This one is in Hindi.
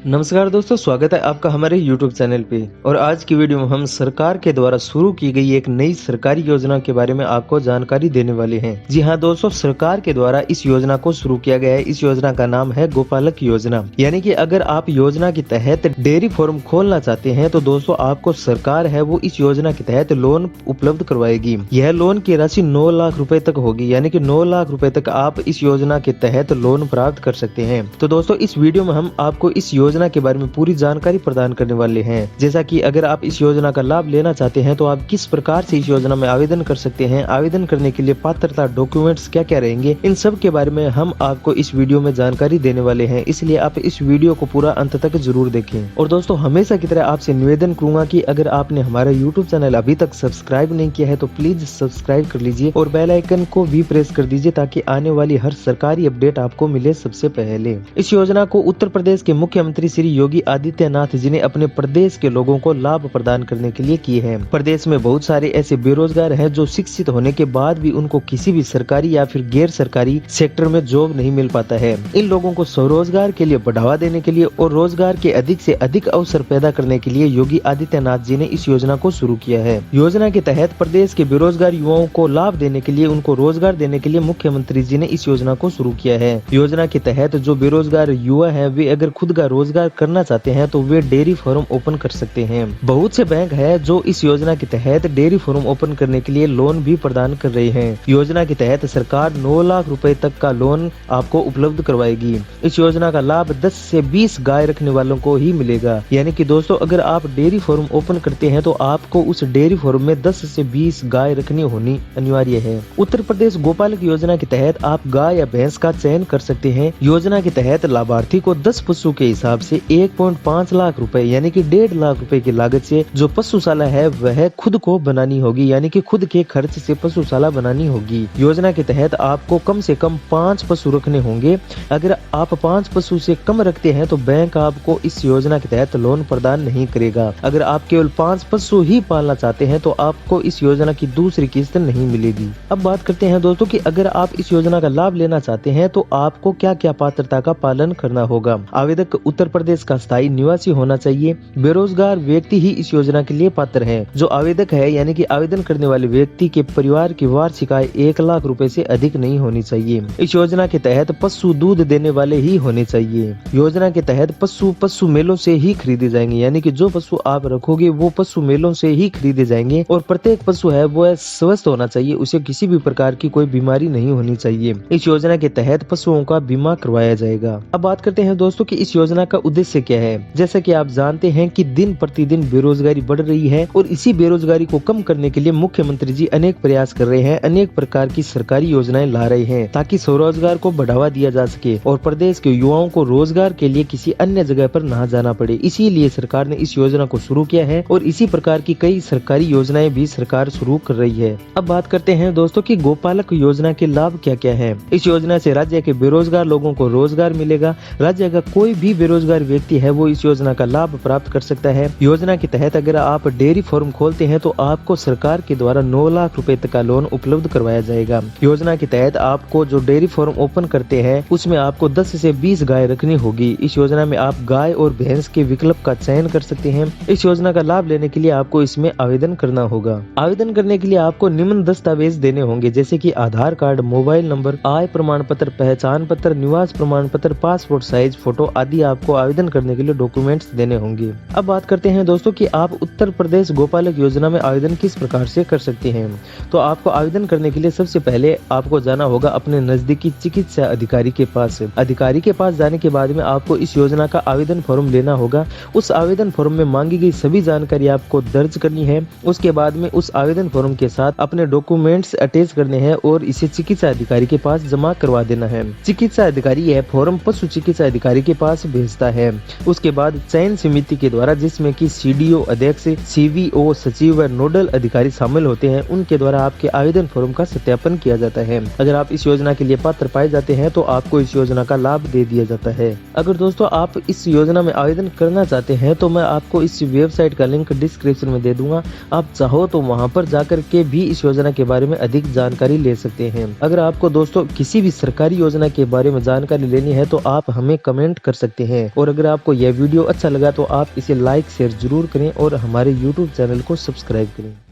नमस्कार दोस्तों, स्वागत है आपका हमारे YouTube चैनल पे। और आज की वीडियो में हम सरकार के द्वारा शुरू की गई एक नई सरकारी योजना के बारे में आपको जानकारी देने वाले हैं। जी हाँ दोस्तों, सरकार के द्वारा इस योजना को शुरू किया गया है। इस योजना का नाम है गोपालक योजना। यानी कि अगर आप योजना के तहत डेयरी फार्म खोलना चाहते हैं तो दोस्तों आपको सरकार है वो इस योजना के तहत लोन उपलब्ध करवाएगी। यह लोन की राशि 9 लाख रुपए तक होगी, यानी कि 9 लाख रुपए तक आप इस योजना के तहत लोन प्राप्त कर सकते हैं। तो दोस्तों इस वीडियो में हम आपको इस योजना के बारे में पूरी जानकारी प्रदान करने वाले हैं। जैसा कि अगर आप इस योजना का लाभ लेना चाहते हैं तो आप किस प्रकार से इस योजना में आवेदन कर सकते हैं, आवेदन करने के लिए पात्रता डॉक्यूमेंट्स क्या क्या रहेंगे, इन सब के बारे में हम आपको इस वीडियो में जानकारी देने वाले हैं। इसलिए आप इस वीडियो को पूरा अंत तक जरूर देखें। और दोस्तों हमेशा की तरह आपसे निवेदन करूंगा कि अगर आपने हमारा यूट्यूब चैनल अभी तक सब्सक्राइब नहीं किया है तो प्लीज सब्सक्राइब कर लीजिए और बेल आइकन को भी प्रेस कर दीजिए ताकि आने वाली हर सरकारी अपडेट आपको मिले सबसे पहले। इस योजना को उत्तर प्रदेश के मुख्यमंत्री श्री योगी आदित्यनाथ जी ने अपने प्रदेश के लोगों को लाभ प्रदान करने के लिए किए हैं। प्रदेश में बहुत सारे ऐसे बेरोजगार हैं जो शिक्षित होने के बाद भी उनको किसी भी सरकारी या फिर गैर सरकारी सेक्टर में जॉब नहीं मिल पाता है। इन लोगों को स्वरोजगार के लिए बढ़ावा देने के लिए और रोजगार के अधिक से अधिक अवसर पैदा करने के लिए योगी आदित्यनाथ जी ने इस योजना को शुरू किया है। योजना के तहत प्रदेश के बेरोजगार युवाओं को लाभ देने के लिए, उनको रोजगार देने के लिए मुख्यमंत्री जी ने इस योजना को शुरू किया है। योजना के तहत जो बेरोजगार युवा है वे अगर खुद का रोजगार करना चाहते हैं तो वे डेयरी फार्म ओपन कर सकते हैं। बहुत से बैंक है जो इस योजना के तहत डेयरी फार्म ओपन करने के लिए लोन भी प्रदान कर रहे हैं। योजना के तहत सरकार 9 लाख रुपए तक का लोन आपको उपलब्ध करवाएगी। इस योजना का लाभ 10 से 20 गाय रखने वालों को ही मिलेगा। यानी कि दोस्तों अगर आप डेयरी फार्म ओपन करते हैं तो आपको उस डेयरी फार्म में 10 से 20 गाय रखनी होनी अनिवार्य है। उत्तर प्रदेश गोपालक योजना के तहत आप गाय या भैंस का चयन कर सकते हैं। योजना के तहत लाभार्थी को 10 पशु के हिसाब से 1.5 लाख रुपए यानी कि 1.5 लाख रुपए की लागत से जो पशुशाला है वह खुद को बनानी होगी, यानी कि खुद के खर्च से पशुशाला बनानी होगी। योजना के तहत आपको कम से कम 5 पशु रखने होंगे। अगर आप 5 पशु से कम रखते हैं तो बैंक आपको इस योजना के तहत लोन प्रदान नहीं करेगा। अगर आप केवल 5 पशु ही पालना चाहते हैं तो आपको इस योजना की दूसरी किस्त नहीं मिलेगी। अब बात करते हैं दोस्तों कि अगर आप इस योजना का लाभ लेना चाहते हैं तो आपको क्या क्या पात्रता का पालन करना होगा। आवेदक उत्तर प्रदेश का स्थायी निवासी होना चाहिए। बेरोजगार व्यक्ति ही इस योजना के लिए पात्र है। जो आवेदक है यानी कि आवेदन करने वाले व्यक्ति के परिवार की वार्षिक आय 1 लाख रुपए से अधिक नहीं होनी चाहिए। इस योजना के तहत पशु दूध देने वाले ही होने चाहिए। योजना के तहत पशु मेलों से ही खरीदे जाएंगे, यानी कि जो पशु आप रखोगे वो पशु मेलों से ही खरीदे जाएंगे। और प्रत्येक पशु है वो स्वस्थ होना चाहिए, उसे किसी भी प्रकार की कोई बीमारी नहीं होनी चाहिए। इस योजना के तहत पशुओं का बीमा करवाया जाएगा। अब बात करते हैं दोस्तों कि इस योजना का उद्देश्य क्या है। जैसा कि आप जानते हैं कि दिन प्रतिदिन बेरोजगारी बढ़ रही है और इसी बेरोजगारी को कम करने के लिए मुख्यमंत्री जी अनेक प्रयास कर रहे हैं, अनेक प्रकार की सरकारी योजनाएं ला रहे हैं ताकि स्वरोजगार को बढ़ावा दिया जा सके और प्रदेश के युवाओं को रोजगार के लिए किसी अन्य जगह पर न जाना पड़े। इसीलिए सरकार ने इस योजना को शुरू किया है और इसी प्रकार की कई सरकारी योजनाएं भी सरकार शुरू कर रही है। अब बात करते हैं दोस्तों कि गोपालक योजना के लाभ क्या क्या है। इस योजना से राज्य के बेरोजगार लोगों को रोजगार मिलेगा। राज्य का कोई भी बेरोजगार व्यक्ति है वो इस योजना का लाभ प्राप्त कर सकता है। योजना के तहत अगर आप डेयरी फार्म खोलते हैं तो आपको सरकार के द्वारा 9 लाख रुपए तक का लोन उपलब्ध करवाया जाएगा। योजना के तहत आपको जो डेयरी फार्म ओपन करते हैं उसमें आपको 10 से 20 गाय रखनी होगी। इस योजना में आप गाय और भैंस के विकल्प का चयन कर सकते हैं। इस योजना का लाभ लेने के लिए आपको इसमें आवेदन करना होगा। आवेदन करने के लिए आपको निम्न दस्तावेज देने होंगे, जैसे कि आधार कार्ड, मोबाइल नंबर, आय प्रमाण पत्र, पहचान पत्र, निवास प्रमाण पत्र, पासपोर्ट साइज फोटो आदि आपको आवेदन करने के लिए डॉक्यूमेंट्स देने होंगे। अब बात करते हैं दोस्तों कि आप उत्तर प्रदेश गोपालक योजना में आवेदन किस प्रकार से कर सकते हैं। तो आपको आवेदन करने के लिए सबसे पहले आपको जाना होगा अपने नजदीकी चिकित्सा अधिकारी के पास। अधिकारी के पास जाने के बाद में आपको इस योजना का आवेदन फॉर्म लेना होगा। उस आवेदन फॉर्म में मांगी गई सभी जानकारी आपको दर्ज करनी है। उसके बाद में उस आवेदन फॉर्म के साथ अपने डॉक्यूमेंट्स अटैच करने हैं और इसे चिकित्सा अधिकारी के पास जमा करवा देना है। चिकित्सा अधिकारी यह फॉर्म पशु चिकित्सा अधिकारी के पास भेजता है। उसके बाद चयन समिति के द्वारा, जिसमें कि सीडीओ, अध्यक्ष, सीवीओ, सचिव व नोडल अधिकारी शामिल होते हैं, उनके द्वारा आपके आवेदन फॉर्म का सत्यापन किया जाता है। अगर आप इस योजना के लिए पात्र पाए जाते हैं तो आपको इस योजना का लाभ दे दिया जाता है। अगर दोस्तों आप इस योजना में आवेदन करना चाहते हैं तो मैं आपको इस वेबसाइट का लिंक डिस्क्रिप्शन में दे दूंगा। आप चाहो तो वहां पर जाकर के भी इस योजना के बारे में अधिक जानकारी ले सकते हैं। अगर आपको दोस्तों किसी भी सरकारी योजना के बारे में जानकारी लेनी है तो आप हमें कमेंट कर सकते हैं। और अगर आपको यह वीडियो अच्छा लगा तो आप इसे लाइक शेयर जरूर करें और हमारे YouTube चैनल को सब्सक्राइब करें।